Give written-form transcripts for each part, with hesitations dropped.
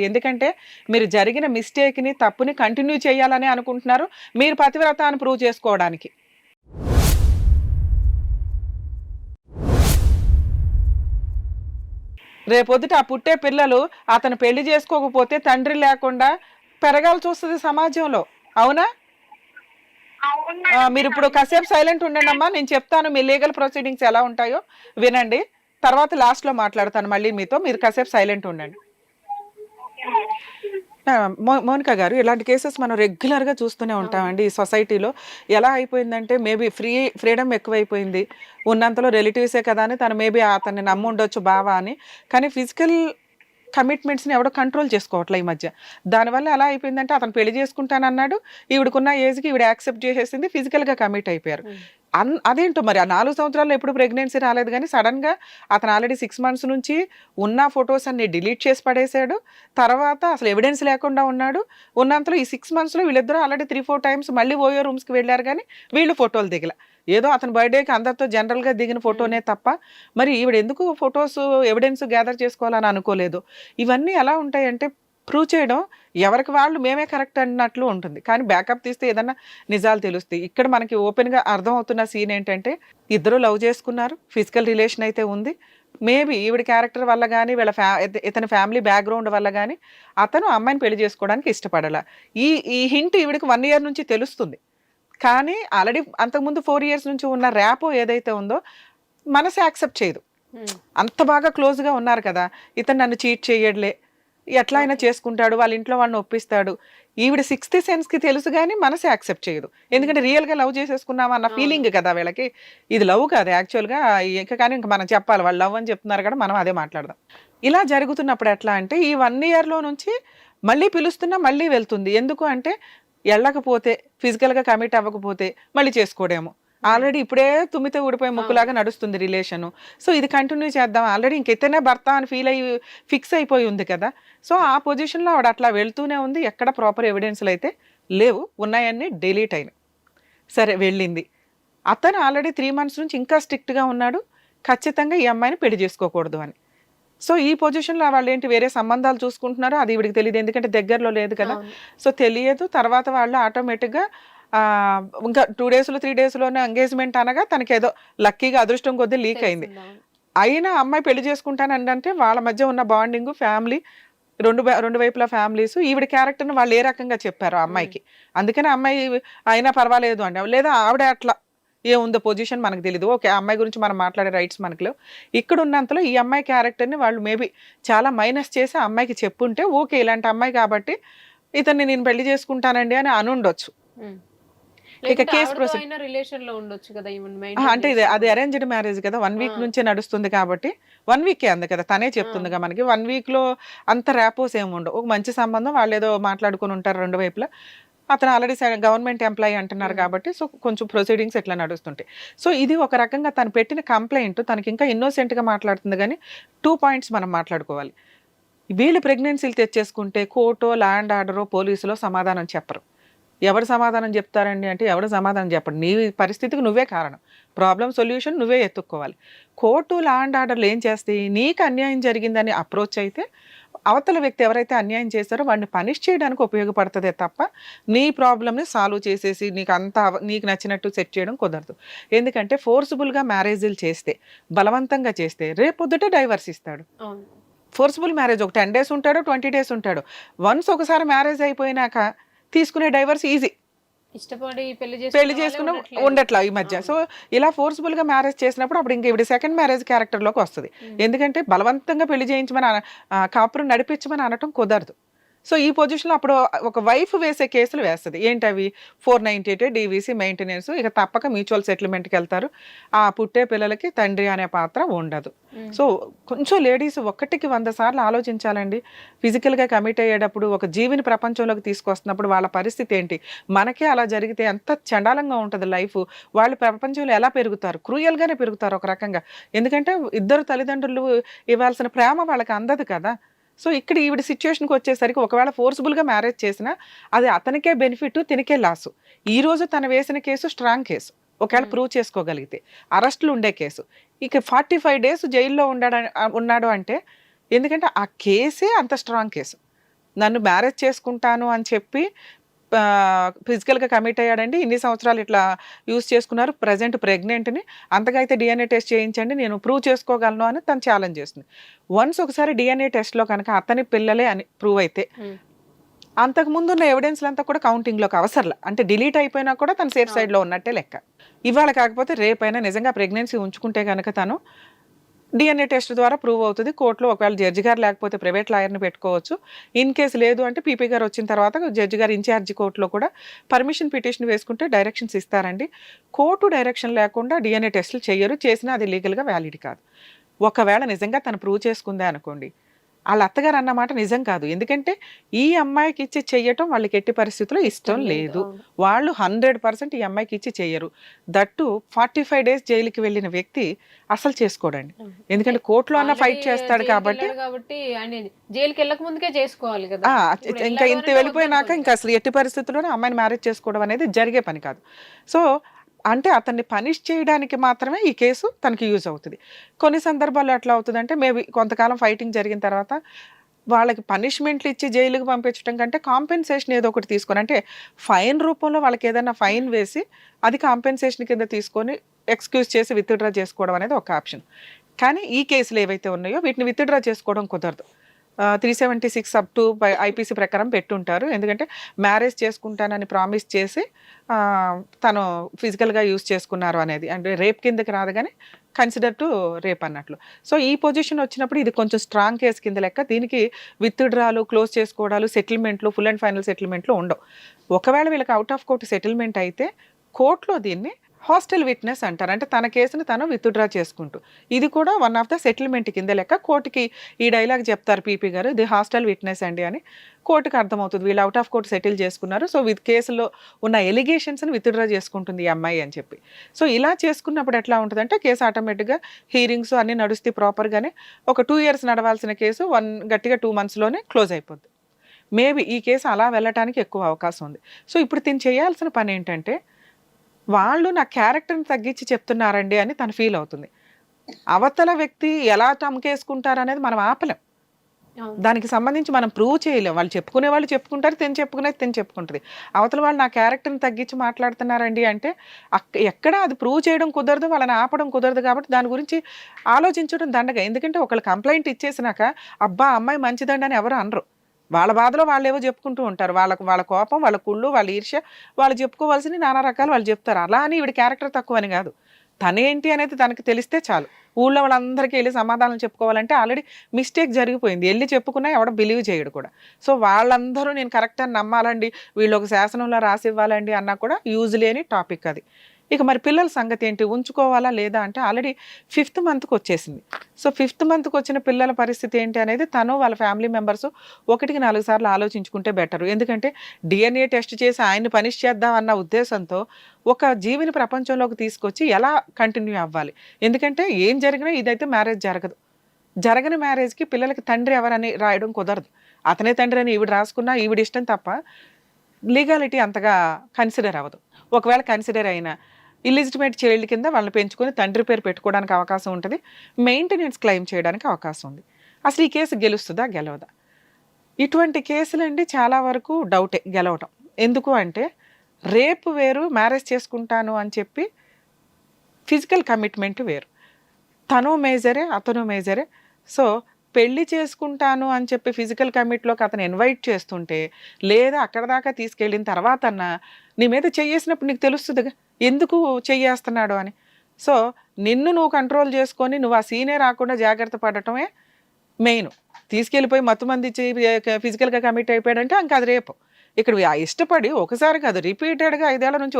Degree. ఎందుకంటే మీరు జరిగిన మిస్టేక్ని, తప్పుని కంటిన్యూ చేయాలని అనుకుంటున్నారు, మీరు పతివ్రత అని ప్రూవ్ చేసుకోవడానికి. రేపొద్దుట ఆ పుట్టే పిల్లలు అతను పెళ్లి చేసుకోకపోతే తండ్రి లేకుండా పెరగాల్సి వస్తుంది సమాజంలో. అవునా? మీరు ఇప్పుడు కాసేపు సైలెంట్ ఉండండి అమ్మా, నేను చెప్తాను మీ లీగల్ ప్రొసీడింగ్స్ ఎలా ఉంటాయో వినండి. తర్వాత లాస్ట్ లో మాట్లాడతాను మళ్ళీ మీతో, మీరు కాసేపు సైలెంట్ ఉండండి. మోనికా గారు, ఇలాంటి కేసెస్ మనం రెగ్యులర్ గా చూస్తూనే ఉంటామండి ఈ సొసైటీలో. ఎలా అయిపోయిందంటే మేబీ ఫ్రీడమ్ ఎక్కువైపోయింది. ఉన్నంతలో రిలేటివ్సే కదా అని తను మేబీ అతన్ని నమ్ముండొచ్చు బావా అని, కానీ ఫిజికల్ కమిట్మెంట్స్ని ఎవడో కంట్రోల్ చేసుకోవట్లే ఈ మధ్య. దానివల్ల ఎలా అయిపోయిందంటే అతను పెళ్లి చేసుకుంటానన్నాడు, ఈవిడకున్న ఏజ్కి ఈవిడ యాక్సెప్ట్ చేసేసింది, ఫిజికల్గా కమిట్ అయిపోయారు. అదేంటో మరి ఆ 4 సంవత్సరాల్లో ఎప్పుడు ప్రెగ్నెన్సీ రాలేదు, కానీ సడన్గా అతను ఆల్రెడీ 6 months నుంచి ఉన్న ఫొటోస్ అన్ని డిలీట్ చేసి పడేశాడు. తర్వాత అసలు ఎవిడెన్స్ లేకుండా ఉన్నాడు. ఉన్నంతలో ఈ 6 monthsలో వీళ్ళిద్దరూ ఆల్రెడీ 3-4 times మళ్ళీ ఓయో రూమ్స్కి వెళ్ళారు, కానీ వీళ్ళు ఫోటోలు దిగల. ఏదో అతని బర్త్డేకి అందరితో జనరల్గా దిగిన ఫోటోనే తప్ప మరి ఈవిడ ఎందుకు ఫొటోస్ ఎవిడెన్స్ గ్యాదర్ చేసుకోవాలని అనుకోలేదు. ఇవన్నీ ఎలా ఉంటాయంటే ప్రూవ్ చేయడం ఎవరికి వాళ్ళు మేమే కరెక్ట్ అన్నట్లు ఉంటుంది, కానీ బ్యాకప్ తీస్తే ఏదన్నా నిజాలు తెలుస్తాయి. ఇక్కడ మనకి ఓపెన్గా అర్థం అవుతున్న సీన్ ఏంటంటే ఇద్దరు లవ్ చేసుకున్నారు, ఫిజికల్ రిలేషన్ అయితే ఉంది. మేబీ ఈవిడ క్యారెక్టర్ వల్ల కానీ వీళ్ళ ఇతని ఫ్యామిలీ బ్యాక్గ్రౌండ్ వల్ల కానీ అతను అమ్మాయిని పెళ్లి చేసుకోవడానికి ఇష్టపడాల. ఈ హింట్ ఈవిడికి 1 year నుంచి తెలుస్తుంది, కానీ ఆల్రెడీ అంతకుముందు 4 years నుంచి ఉన్న ర్యాపో ఏదైతే ఉందో మనసు యాక్సెప్ట్ చేయదు. అంత బాగా క్లోజ్గా ఉన్నారు కదా, ఇతను నన్ను చీట్ చేయడలే, ఎట్లా అయినా చేసుకుంటాడు, వాళ్ళ ఇంట్లో వాళ్ళని ఒప్పిస్తాడు. ఈవిడ 6th senseకి తెలుసు కానీ మనసు యాక్సెప్ట్ చేయదు. ఎందుకంటే రియల్గా లవ్ చేసేసుకున్నామా అన్న ఫీలింగ్ కదా వీళ్ళకి. ఇది లవ్ కాదు యాక్చువల్గా. కానీ ఇంకా మనం చెప్పాలి, వాళ్ళు లవ్ అని చెప్తున్నారు కదా, మనం అదే మాట్లాడదాం. ఇలా జరుగుతున్నప్పుడు ఎట్లా అంటే ఈ 1 yearలో నుంచి మళ్ళీ పిలుస్తున్నా మళ్ళీ వెళ్తుంది. ఎందుకు అంటే వెళ్ళకపోతే, ఫిజికల్గా కమిట్ అవ్వకపోతే మళ్ళీ చేసుకోడేమో. ఆల్రెడీ ఇప్పుడే తుమ్మితే ఊడిపోయే ముక్కులాగా నడుస్తుంది రిలేషను. సో ఇది కంటిన్యూ చేద్దాం, ఆల్రెడీ ఇంకెతనే భర్త అని ఫీల్ అయ్యి ఫిక్స్ అయిపోయి ఉంది కదా. సో ఆ పొజిషన్లో ఆవిడ అట్లా వెళ్తూనే ఉంది. ఎక్కడ ప్రాపర్ ఎవిడెన్స్లు అయితే లేవు, ఉన్నాయన్నీ డిలీట్ అయినాయి. సరే వెళ్ళింది. అతను ఆల్రెడీ 3 months నుంచి ఇంకా స్ట్రిక్ట్గా ఉన్నాడు, ఖచ్చితంగా ఈ అమ్మాయిని పెళ్లి చేసుకోకూడదు అని. సో ఈ పొజిషన్లో వాళ్ళు ఏంటి వేరే సంబంధాలు చూసుకుంటున్నారో అది ఈవిడికి తెలియదు, ఎందుకంటే దగ్గరలో లేదు కదా. సో తెలియదు. తర్వాత వాళ్ళు ఆటోమేటిక్గా ఇంకా 2 days 3 daysలోనే ఎంగేజ్మెంట్ అనగా తనకి ఏదో లక్కీగా అదృష్టం కొద్దీ లీక్ అయింది. అయినా అమ్మాయి పెళ్లి చేసుకుంటానంటే వాళ్ళ మధ్య ఉన్న బాండింగ్, ఫ్యామిలీ, రెండు వైపుల ఫ్యామిలీస్ ఈవిడ క్యారెక్టర్ని వాళ్ళు ఏ రకంగా చెప్పారు ఆ అమ్మాయికి, అందుకని అమ్మాయి అయినా పర్వాలేదు అంటే, లేదా ఆవిడ అట్లా ఏముందో పొజిషన్ మనకు తెలియదు. ఓకే, ఆ అమ్మాయి గురించి మనం మాట్లాడే రైట్స్ మనకు లేవు. ఇక్కడ ఉన్నంతలో ఈ అమ్మాయి క్యారెక్టర్ని వాళ్ళు మేబీ చాలా మైనస్ చేసి ఆ అమ్మాయికి చెప్పుంటే ఓకే ఇలాంటి అమ్మాయి కాబట్టి ఇతన్ని నేను పెళ్లి చేసుకుంటానండి అని అనుండొచ్చు. ఇక కేసు అంటే అది అరేంజ్డ్ మ్యారేజ్ కదా, 1 week నుంచే నడుస్తుంది కాబట్టి 1 week అంది కదా, తనే చెప్తుందిగా మనకి. 1 weekలో అంత ర్యాపోస్ ఏమి ఉండవు. ఒక మంచి సంబంధం, వాళ్ళు ఏదో మాట్లాడుకుని ఉంటారు రెండు వైపులా. అతను ఆల్రెడీ గవర్నమెంట్ ఎంప్లాయీ అంటున్నారు కాబట్టి సో కొంచెం ప్రొసీడింగ్స్ ఎట్లా నడుస్తుంటాయి. సో ఇది ఒక రకంగా తను పెట్టిన కంప్లైంట్, తనకి ఇంకా ఇన్నోసెంట్గా మాట్లాడుతుంది. కానీ 2 points మనం మాట్లాడుకోవాలి. వీళ్ళు ప్రెగ్నెన్సీలు తెచ్చేసుకుంటే కోర్టో, ల్యాండ్ ఆర్డరో, పోలీసులో సమాధానం చెప్పరు. ఎవరు సమాధానం చెప్తారండి అంటే ఎవరు సమాధానం చెప్పండి, నీ పరిస్థితికి నువ్వే కారణం, ప్రాబ్లం సొల్యూషన్ నువ్వే ఎత్తుక్కోవాలి. కోర్టు, ల్యాండ్ ఆర్డర్లు ఏం చేస్తాయి, నీకు అన్యాయం జరిగిందని అప్రోచ్ అయితే అవతల వ్యక్తి ఎవరైతే అన్యాయం చేశారో వాడిని పనిష్ చేయడానికి ఉపయోగపడుతుందే తప్ప నీ ప్రాబ్లమ్ని సాల్వ్ చేసేసి నీకు నచ్చినట్టు సెట్ చేయడం కుదరదు. ఎందుకంటే ఫోర్స్ఫుల్గా మ్యారేజీలు చేస్తే, బలవంతంగా చేస్తే రేపొద్దుట డైవర్స్ ఇస్తాడు. ఫోర్స్ఫుల్ మ్యారేజ్ ఒక 10 days ఉంటాడు, 20 days ఉంటాడు. వన్స్ ఒకసారి మ్యారేజ్ అయిపోయినాక తీసుకునే డైవర్స్ ఈజీ, ఇష్టపడి పెళ్లి చేసుకున్న ఉండట్లా ఈ మధ్య. సో ఇలా ఫోర్స్ఫుల్ గా మ్యారేజ్ చేసినప్పుడు అప్పుడు ఇంక ఇవి సెకండ్ మ్యారేజ్ క్యారెక్టర్లోకి వస్తుంది. ఎందుకంటే బలవంతంగా పెళ్లి చేయించమని కాపురం నడిపించమని అనటం కుదరదు. సో ఈ పొజిషన్లో అప్పుడు ఒక వైఫ్ వేసే కేసులు వేస్తుంది. ఏంటవి 498 DVC మెయింటెనెన్స్, ఇక తప్పక మ్యూచువల్ సెటిల్మెంట్కి వెళ్తారు. ఆ పుట్టే పిల్లలకి తండ్రి అనే పాత్ర ఉండదు. సో కొంచెం లేడీస్ 1కి 100 సార్లు ఆలోచించాలండి. ఫిజికల్గా కమిట్ అయ్యేటప్పుడు ఒక జీవిని ప్రపంచంలోకి తీసుకొస్తున్నప్పుడు వాళ్ళ పరిస్థితి ఏంటి, మనకే అలా జరిగితే ఎంత చండాలంగా ఉంటుంది లైఫ్. వాళ్ళు ప్రపంచంలో ఎలా పెరుగుతారు, క్రూయల్గానే పెరుగుతారు ఒక రకంగా. ఎందుకంటే ఇద్దరు తల్లిదండ్రులు ఇవ్వాల్సిన ప్రేమ వాళ్ళకి అందదు కదా. సో ఇక్కడ ఈవిడ సిచ్యువేషన్కి వచ్చేసరికి ఒకవేళ ఫోర్స్ఫుల్గా మ్యారేజ్ చేసినా అది అతనికే బెనిఫిట్, తినికే లాసు. ఈరోజు తను వేసిన కేసు స్ట్రాంగ్ కేసు, ఒకవేళ ప్రూవ్ చేసుకోగలిగితే అరెస్టులు ఉండే కేసు. ఇక 45 days జైల్లో ఉన్నాడు అంటే ఎందుకంటే ఆ కేసే అంత స్ట్రాంగ్ కేసు. నన్ను మ్యారేజ్ చేసుకుంటాను అని చెప్పి ఫిజికల్గా కమిట్ అయ్యాడండి, ఇన్ని సంవత్సరాలు ఇట్లా యూస్ చేసుకున్నారు, ప్రజెంట్ ప్రెగ్నెంట్ని, అంతగా అయితే డిఎన్ఏ టెస్ట్ చేయించండి నేను ప్రూవ్ చేసుకోగలను అని తను ఛాలెంజ్ చేస్తుంది. వన్స్ ఒకసారి డిఎన్ఏ టెస్ట్లో కనుక అతని పిల్లలే అని ప్రూవ్ అయితే అంతకు ముందు ఉన్న ఎవిడెన్స్లు అంతా కూడా కౌంటింగ్లోకి అవసరంలా, అంటే డిలీట్ అయిపోయినా కూడా తను సేఫ్ సైడ్లో ఉన్నట్టే లెక్క. ఇవాళ కాకపోతే రేపైనా నిజంగా ప్రెగ్నెన్సీ ఉంచుకుంటే కనుక తను డిఎన్ఏ టెస్ట్ ద్వారా ప్రూవ్ అవుతుంది కోర్టులో. ఒకవేళ జడ్జి గారు లేకపోతే ప్రైవేట్ లాయర్ని పెట్టుకోవచ్చు. ఇన్ కేసు లేదు అంటే పీపీ గారు వచ్చిన తర్వాత జడ్జి గారు ఇన్ఛార్జి కోర్టులో కూడా పర్మిషన్ పిటిషన్ వేసుకుంటే డైరెక్షన్స్ ఇస్తారండి. కోర్టు డైరెక్షన్ లేకుండా డిఎన్ఏ టెస్టులు చేయరు, చేసినా అది లీగల్గా వ్యాలిడ్ కాదు. ఒకవేళ నిజంగా తను ప్రూవ్ చేసుకుందే అనుకోండి, వాళ్ళ అత్తగారు అన్నమాట నిజం కాదు. ఎందుకంటే ఈ అమ్మాయికి ఇచ్చి చెయ్యటం వాళ్ళకి ఎట్టి పరిస్థితుల్లో ఇష్టం లేదు. వాళ్ళు 100% ఈ అమ్మాయికి ఇచ్చి చెయ్యరు. దట్టు 45 days జైలుకి వెళ్ళిన వ్యక్తి అసలు చేసుకోడండి. ఎందుకంటే కోర్టులో అన్న ఫైట్ చేస్తాడు కాబట్టి జైలుకి వెళ్ళక ముందుకే చేసుకోవాలి కదా. ఇంకా ఇంత వెళ్ళిపోయినాక ఇంకా అసలు ఎట్టి పరిస్థితుల్లోనే అమ్మాయిని మ్యారేజ్ చేసుకోవడం అనేది జరిగే పని కాదు. సో అంటే అతన్ని పనిష్ చేయడానికి మాత్రమే ఈ కేసు తనకి యూజ్ అవుతుంది. కొన్ని సందర్భాల్లో ఎట్లా అవుతుందంటే మేబీ కొంతకాలం ఫైటింగ్ జరిగిన తర్వాత వాళ్ళకి పనిష్మెంట్లు ఇచ్చి జైలుకి పంపించడం కంటే కాంపెన్సేషన్ ఏదో ఒకటి తీసుకొని, అంటే ఫైన్ రూపంలో వాళ్ళకి ఏదైనా ఫైన్ వేసి అది కాంపెన్సేషన్ కింద తీసుకొని ఎక్స్క్యూజ్ చేసి విత్డ్రా చేసుకోవడం అనేది ఒక ఆప్షన్. కానీ ఈ కేసులు ఏవైతే ఉన్నాయో వీటిని విత్డ్రా చేసుకోవడం కుదరదు. 376 అప్ టు ఐపీసీ ప్రకారం పెట్టుంటారు. ఎందుకంటే మ్యారేజ్ చేసుకుంటానని ప్రామిస్ చేసి తను ఫిజికల్గా యూజ్ చేసుకున్నారు అనేది, అంటే రేప్ కిందకి రాదు కానీ కన్సిడర్ టు రేప్ అన్నట్లు. సో ఈ పొజిషన్ వచ్చినప్పుడు ఇది కొంచెం స్ట్రాంగ్ కేసు కింద లెక్క. దీనికి విత్డ్రాలు, క్లోజ్ చేసుకోవడాలు, సెటిల్మెంట్లు, ఫుల్ అండ్ ఫైనల్ సెటిల్మెంట్లు ఉండవు. ఒకవేళ వీళ్ళకి అవుట్ ఆఫ్ కోర్టు సెటిల్మెంట్ అయితే కోర్టులో దీన్ని హాస్టల్ విట్నెస్ అంటారు. అంటే తన కేసును తను విత్డ్రా చేసుకుంటూ, ఇది కూడా వన్ ఆఫ్ ద సెటిల్మెంట్ కింద లెక్క. కోర్టుకి ఈ డైలాగ్ చెప్తారు పీపీ గారు, ఇది హాస్టల్ విట్నెస్ అండి అని. కోర్టుకు అర్థమవుతుంది వీళ్ళు అవుట్ ఆఫ్ కోర్టు సెటిల్ చేసుకున్నారు, సో విత్ కేసులో ఉన్న ఎలిగేషన్స్ని విత్డ్రా చేసుకుంటుంది ఈ అమ్మాయి అని చెప్పి. సో ఇలా చేసుకున్నప్పుడు ఎట్లా ఉంటుందంటే కేసు ఆటోమేటిక్గా హీరింగ్స్ అన్నీ నడుస్తే ప్రాపర్గానే ఒక 2 years నడవాల్సిన కేసు గట్టిగా 2 monthsలోనే క్లోజ్ అయిపోద్ది. మేబీ ఈ కేసు అలా వెళ్ళటానికి ఎక్కువ అవకాశం ఉంది. సో ఇప్పుడు తిని చేయాల్సిన పని ఏంటంటే వాళ్ళు నా క్యారెక్టర్ని తగ్గించి చెప్తున్నారండి అని తను ఫీల్ అవుతుంది. అవతల వ్యక్తి ఎలా టమ్కేసుకుంటారు అనేది మనం ఆపలేం, దానికి సంబంధించి మనం ప్రూవ్ చేయలేం. వాళ్ళు చెప్పుకునే వాళ్ళు చెప్పుకుంటారు, తిని చెప్పుకునేది తిని చెప్పుకుంటుంది. అవతల వాళ్ళు నా క్యారెక్టర్ని తగ్గించి మాట్లాడుతున్నారండి అంటే ఎక్కడ అది ప్రూవ్ చేయడం కుదరదు, వాళ్ళని ఆపడం కుదరదు. కాబట్టి దాని గురించి ఆలోచించడం దండగా. ఎందుకంటే ఒకళ్ళు కంప్లైంట్ ఇచ్చేసినాక అబ్బా అమ్మాయి మంచిదండి అని ఎవరు అనరు. వాళ్ళ బాధలో వాళ్ళు ఏవో చెప్పుకుంటూ ఉంటారు. వాళ్ళ కోపం, వాళ్ళ కుళ్ళు, వాళ్ళ ఈర్ష్య, వాళ్ళు చెప్పుకోవాల్సిన నానా రకాలు వాళ్ళు చెప్తారు. అలా అని ఈవిడ క్యారెక్టర్ తక్కువ అని కాదు, తనేంటి అనేది తనకి తెలిస్తే చాలు. ఊళ్ళో వాళ్ళందరికీ వెళ్ళి సమాధానం చెప్పుకోవాలంటే ఆల్రెడీ మిస్టేక్ జరిగిపోయింది, వెళ్ళి చెప్పుకున్నా ఎవడ బిలీవ్ చేయడు కూడా. సో వాళ్ళందరూ నేను కరెక్ట్ అని నమ్మాలండి, వీళ్ళు ఒక శాసనంలో రాసి ఇవ్వాలండి అన్నా కూడా యూజ్ లేని టాపిక్ అది. ఇక మరి పిల్లల సంగతి ఏంటి, ఉంచుకోవాలా లేదా అంటే ఆల్రెడీ 5th monthకి వచ్చేసింది. సో 5th monthకి వచ్చిన పిల్లల పరిస్థితి ఏంటి అనేది తను వాళ్ళ ఫ్యామిలీ మెంబర్స్ 1-4 సార్లు ఆలోచించుకుంటే బెటరు. ఎందుకంటే డిఎన్ఏ టెస్ట్ చేసి ఆయన్ని పనిష్ చేద్దాం అన్న ఉద్దేశంతో ఒక జీవిని ప్రపంచంలోకి తీసుకొచ్చి ఎలా కంటిన్యూ అవ్వాలి. ఎందుకంటే ఏం జరిగినా ఇదైతే మ్యారేజ్ జరగదు. జరగని మ్యారేజ్కి పిల్లలకి తండ్రి ఎవరని రాయడం కుదరదు. అతనే తండ్రి అని ఈవిడ రాసుకున్నా ఈవిడ ఇష్టం తప్ప లీగాలిటీ అంతగా కన్సిడర్ అవ్వదు. ఒకవేళ కన్సిడర్ అయినా ఇల్లిజిటిమేట్ చైల్డ్ కింద వాళ్ళని పెంచుకొని తండ్రి పేరు పెట్టుకోవడానికి అవకాశం ఉంటుంది, మెయింటెనెన్స్ క్లెయిమ్ చేయడానికి అవకాశం ఉంది. అసలు ఈ కేసు గెలుస్తుందా గెలవదా? ఇటువంటి కేసులండి చాలా వరకు డౌటే గెలవటం. ఎందుకు అంటే రేపు వేరు, మ్యారేజ్ చేసుకుంటాను అని చెప్పి ఫిజికల్ కమిట్మెంట్ వేరు. తను మేజరే, అతను మేజరే. సో పెళ్లి చేసుకుంటాను అని చెప్పి ఫిజికల్ కమిట్లోకి అతను ఇన్వైట్ చేస్తుంటే, లేదా అక్కడ దాకా తీసుకెళ్ళిన తర్వాత అన్న నీ మీద చెయ్యేసినప్పుడు నీకు తెలుస్తుందిగా ఎందుకు చెయ్యేస్తున్నాడు అని. సో నిన్ను నువ్వు కంట్రోల్ చేసుకొని నువ్వు ఆ సీనే రాకుండా జాగ్రత్త పడటమే మెయిన్. తీసుకెళ్ళిపోయి మత్తుమంది ఫిజికల్గా కమిట్ అయిపోయాడంటే ఇంకా అది రేపు. ఇక్కడ ఇష్టపడి ఒకసారి కాదు రిపీటెడ్గా 5 ఏళ్ల నుంచి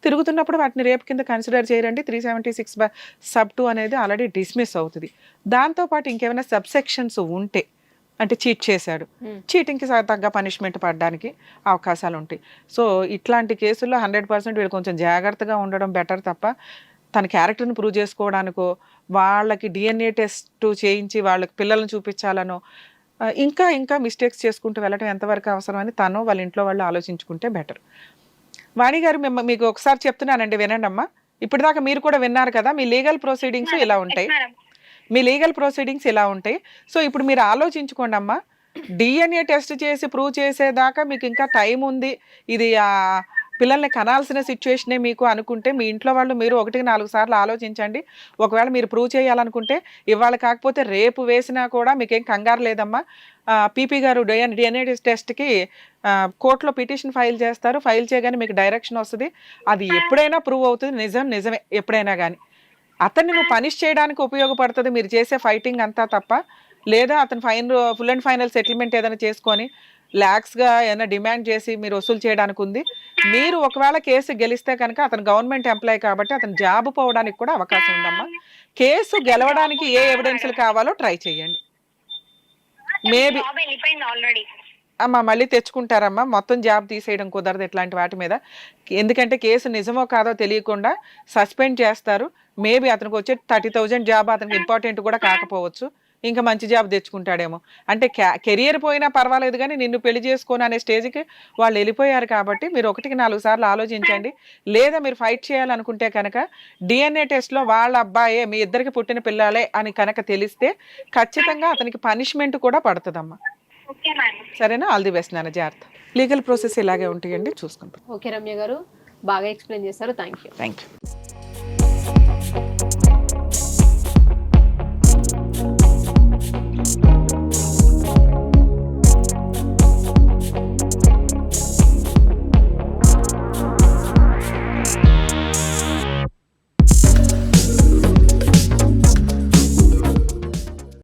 తిరుగుతున్నప్పుడు వాటిని రేపు కింద కన్సిడర్ చేయరండి. 376(2) అనేది ఆల్రెడీ డిస్మిస్ అవుతుంది. దాంతోపాటు ఇంకేమైనా సబ్సెక్షన్స్ ఉంటే, అంటే చీట్ చేశాడు, చీటింగ్కి తగ్గ పనిష్మెంట్ పడడానికి అవకాశాలు ఉంటాయి. సో ఇట్లాంటి కేసుల్లో 100% వీళ్ళు కొంచెం జాగ్రత్తగా ఉండడం బెటర్ తప్ప తన క్యారెక్టర్ని ప్రూవ్ చేసుకోవడానికో, వాళ్ళకి డిఎన్ఏ టెస్ట్ చేయించి వాళ్ళకి పిల్లల్ని చూపించాలనో, ఇంకా మిస్టేక్స్ చేసుకుంటూ వెళ్ళడం ఎంతవరకు అవసరం అని తను వాళ్ళ ఇంట్లో వాళ్ళు ఆలోచించుకుంటే బెటర్. వాణి గారు మీకు ఒకసారి చెప్తున్నానండి, వినండి అమ్మా. ఇప్పటిదాకా మీరు కూడా విన్నారు కదా, మీ లీగల్ ప్రొసీడింగ్స్ ఇలా ఉంటాయి. సో ఇప్పుడు మీరు ఆలోచించుకోండి అమ్మా. డిఎన్ఏ టెస్ట్ చేసి ప్రూవ్ చేసేదాకా మీకు ఇంకా టైం ఉంది, ఇది పిల్లల్ని కనాల్సిన సిచ్యువేషనే మీకు అనుకుంటే మీ ఇంట్లో వాళ్ళు మీరు 1-4 సార్లు ఆలోచించండి. ఒకవేళ మీరు ప్రూవ్ చేయాలనుకుంటే ఇవాళ కాకపోతే రేపు వేసినా కూడా మీకేం కంగారు లేదమ్మా. పీపీ గారు డిఎన్ఏ టెస్ట్కి కోర్టులో పిటిషన్ ఫైల్ చేస్తారు. ఫైల్ చేయగానే మీకు డైరెక్షన్ వస్తుంది. అది ఎప్పుడైనా ప్రూవ్ అవుతుంది. నిజమే ఎప్పుడైనా కానీ. అతన్ని నువ్వు పనిష్ చేయడానికి ఉపయోగపడుతుంది మీరు చేసే ఫైటింగ్ అంతా తప్ప, లేదా అతను ఫుల్ అండ్ ఫైనల్ సెటిల్మెంట్ ఏదైనా చేసుకొని ల్యాక్స్గా ఏదైనా డిమాండ్ చేసి మీరు వసూలు చేయడానికి ఉంది. మీరు ఒకవేళ కేసు గెలిస్తే కనుక అతను గవర్నమెంట్ ఎంప్లాయ్ కాబట్టి అతను జాబ్ పోవడానికి కూడా అవకాశం ఉందమ్మా. కేసు గెలవడానికి ఏ ఎవిడెన్స్లు కావాలో ట్రై చేయండి. మేబీ ఆల్రెడీ అమ్మా మళ్ళీ తెచ్చుకుంటారమ్మా. మొత్తం జాబ్ తీసేయడం కుదరదు ఇట్లాంటి వాటి మీద. ఎందుకంటే కేసు నిజమో కాదో తెలియకుండా సస్పెండ్ చేస్తారు. మేబీ అతనికి వచ్చే 30,000 జాబ్ అతనికి ఇంపార్టెంట్ కూడా కాకపోవచ్చు. ఇంకా మంచి జాబ్ తెచ్చుకుంటాడేమో. అంటే కెరియర్ పోయినా పర్వాలేదు కానీ నిన్ను పెళ్లి చేసుకోను అనే స్టేజ్కి వాళ్ళు వెళ్ళిపోయారు కాబట్టి మీరు 1-4 సార్లు ఆలోచించండి. లేదా మీరు ఫైట్ చేయాలనుకుంటే కనుక డిఎన్ఏ టెస్ట్లో వాళ్ళ అబ్బాయే మీ ఇద్దరికి పుట్టిన పిల్లలే అని కనుక తెలిస్తే ఖచ్చితంగా అతనికి పనిష్మెంట్ కూడా పడుతుందమ్మా. Okay madam. సరేనా? ఆల్ ది బెస్ట్ నాన్న, జాగ్రత్త. లీగల్ ప్రాసెస్ ఇలాగే ఉంటాయండి, చూసుకుంటాం. ఓకే రమ్య గారు, బాగా ఎక్స్ప్లెయిన్ చేశారు. Thank you. Thank you.